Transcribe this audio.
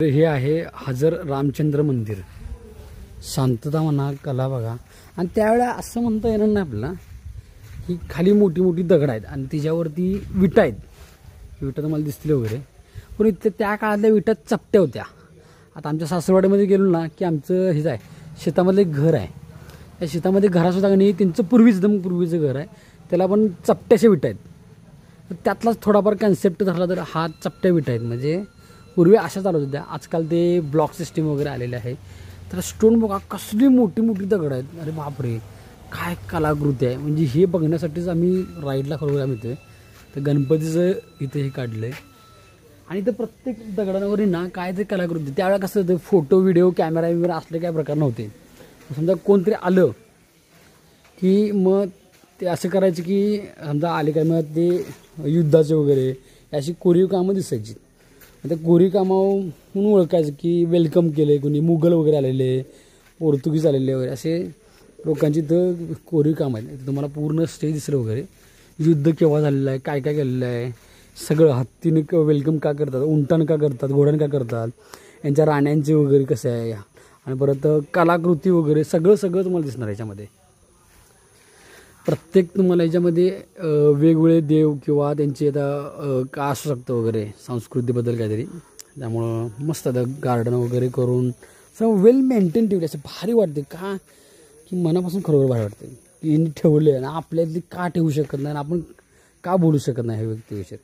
हे आहे हजर रामचंद्र मंदिर. शांतता म्हणा, कला बघा. आणि त्यावेळेला असं म्हणता येणार नाही आपल्याला की खाली मोठी मोठी दगड आहेत आणि तिच्यावरती विटा आहेत. विटा तुम्हाला दिसतील वगैरे, पण इथे त्या काळातल्या विटा चपट्या होत्या. आता आमच्या सासरवाडीमध्ये गेलो ना की आमचं हेच आहे, शेतामधलं एक घर आहे. त्या शेतामध्ये घरासुद्धा नाही, त्यांचं एकदम पूर्वीचं घर आहे, त्याला पण चपट्याशा विटा आहेत. तर त्यातलाच थोडाफार कन्सेप्ट धरला तर हा चपट्या विटा आहेत. म्हणजे पूर्वी अशा चालत होत्या. आजकाल ते ब्लॉक सिस्टीम वगैरे आलेले आहे. तर स्टोन बघा कसली मोठी मोठी दगड आहेत. अरे बापरे, काय कलाकृती आहे. म्हणजे हे बघण्यासाठीच आम्ही राईडला खरोखर आम्ही इथे तर गणपतीचं इथे हे काढलं आहे. आणि इथं प्रत्येक दगडांवरही ना काय ते कलाकृती. त्यावेळेला कसं होतं, फोटो व्हिडिओ कॅमेरा वगैरे असले काय प्रकार नव्हते. समजा कोणतरी आलं की मग ते असं करायचं की समजा आले काय, मग ते युद्धाचे वगैरे अशी कोरीव कामं दिसायची. त्या कोरीव कामावरून ओळखायचं की वेलकम केलं आहे कोणी, मुघल वगैरे आलेले, पोर्तुगीज आलेले वगैरे असे लोकांची इथं कोरीव काम आहेत. तुम्हाला पूर्ण स्टेज दिसलं वगैरे, युद्ध केव्हा झालेलं आहे, काय काय केलेलं आहे सगळं. हत्तीने वेलकम का करतात, उंटानं का करतात, घोड्यानं का करतात, यांच्या राण्यांचे वगैरे कसं आहे, आणि परत कलाकृती वगैरे सगळं तुम्हाला दिसणार याच्यामध्ये. प्रत्येक तुम्हाला याच्यामध्ये वेगवेगळे देव किंवा त्यांचे आता का असू शकतं वगैरे संस्कृतीबद्दल काहीतरी. त्यामुळं मस्त आता गार्डन वगैरे करून सगळं वेल मेंटेन ठेवले, असं भारी वाटते. का की मनापासून खरोखर भारी वाटते की ठेवले आणि आपल्यातली का ठेवू शकत नाही आणि आपण का बोलू शकत नाही ह्या व्यक्तीविषयी.